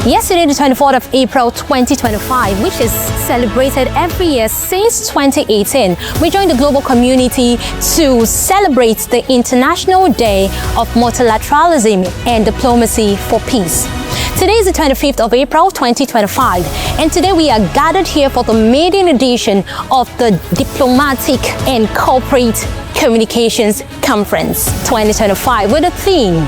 Yesterday, the 24th of April 2025, which is celebrated every year since 2018, we joined the global community to celebrate the International Day of Multilateralism and Diplomacy for Peace. Today is the 25th of April 2025, and today we are gathered here for the maiden edition of the Diplomatic and Corporate Communications Conference 2025 with the theme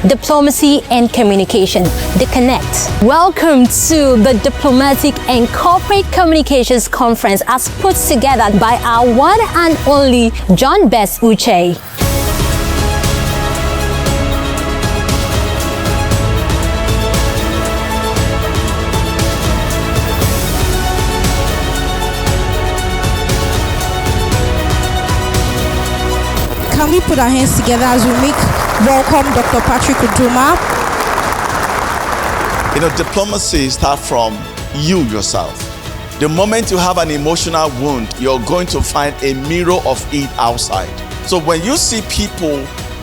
Diplomacy and Communication, the Connect. Welcome to the Diplomatic and Corporate Communications Conference as put together by our one and only John Bess Uche. Can we put our hands together as we welcome Dr. Patrick Uduma? You know, diplomacy starts from you yourself. The moment you have an emotional wound, you're going to find a mirror of it outside. So when you see people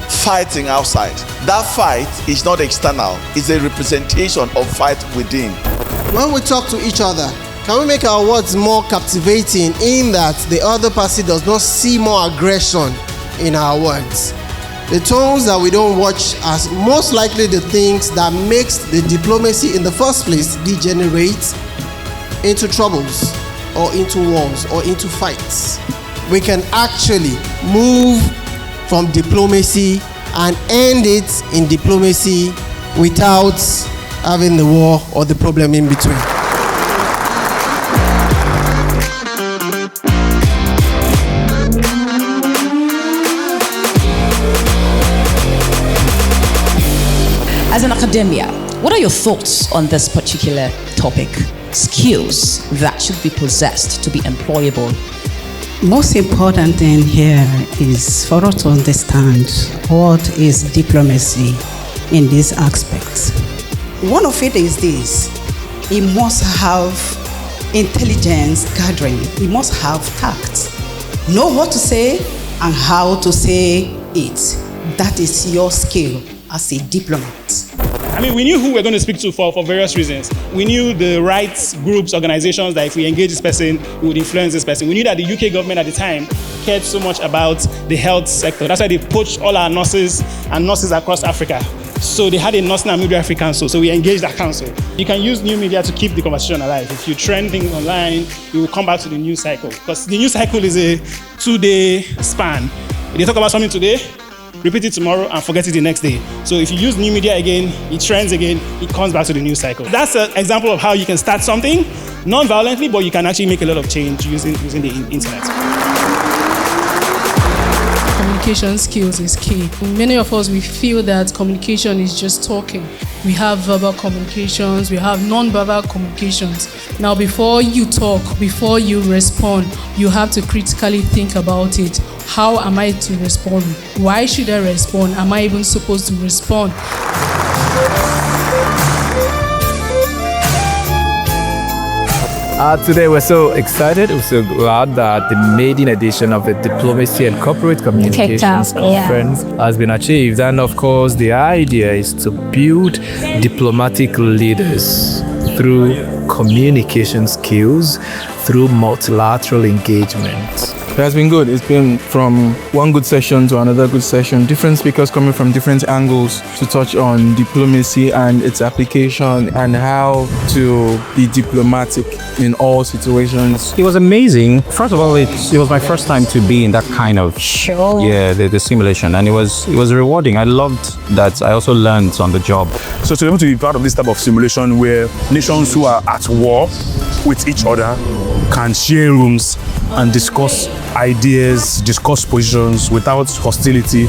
fighting outside, that fight is not external, it's a representation of fight within. When we talk to each other, can we make our words more captivating in that the other person does not see more aggression in our words? The tones that we don't watch are most likely the things that makes the diplomacy in the first place degenerate into troubles or into wars or into fights. We can actually move from diplomacy and end it in diplomacy without having the war or the problem in between. As an academia, what are your thoughts on this particular topic? Skills that should be possessed to be employable. Most important thing here is for us to understand what is diplomacy in these aspects. One of it is this: it must have intelligence gathering, it must have tact, know what to say and how to say it. That is your skill as a diplomat. I mean, we knew who we were going to speak to for various reasons. We knew the right groups, organizations that if we engage this person, we would influence this person. We knew that the UK government at the time cared so much about the health sector. That's why they poached all our nurses and nurses across Africa. So they had a Nursing and Midwifery Council, so we engaged that council. You can use new media to keep the conversation alive. If you trend things online, you will come back to the news cycle. Because the news cycle is a 2-day span. If they talk about something today, repeat it tomorrow and forget it the next day. So if you use new media again, it trends again, it comes back to the news cycle. That's an example of how you can start something non-violently, but you can actually make a lot of change using the internet. Communication skills is key. Many of us, we feel that communication is just talking. We have verbal communications, we have non-verbal communications. Now, before you talk, before you respond, you have to critically think about it. How am I to respond? Why should I respond? Am I even supposed to respond? Today we're so excited, we're so glad that the maiden edition of the Diplomacy and Corporate Communications Conference has been achieved. And of course, the idea is to build diplomatic leaders through communication skills, through multilateral engagement. It has been good. It's been from one good session to another good session. Different speakers coming from different angles to touch on diplomacy and its application and how to be diplomatic in all situations. It was amazing. First of all, it was my first time to be in that kind of show. Yeah, the simulation, and it was rewarding. I loved that. I also learned on the job. So to be able to be part of this type of simulation where nations who are at war with each other can share rooms and discuss ideas, discuss positions without hostility,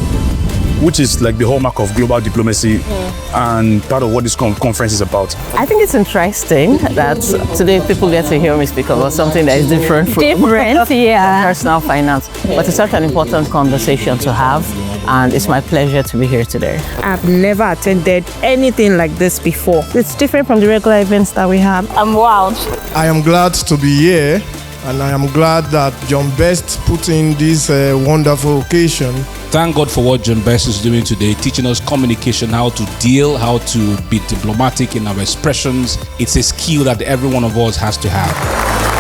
which is like the hallmark of global diplomacy and part of what this conference is about. I think it's interesting that today people get to hear me speak about something that is different from personal finance, but it's such an important conversation to have, and it's my pleasure to be here today. I've never attended anything like this before. It's different from the regular events that we have. I'm wowed. I am glad to be here and I am glad that John Best put in this wonderful occasion. Thank God for what John Best is doing today, teaching us communication, how to deal, how to be diplomatic in our expressions. It's a skill that every one of us has to have.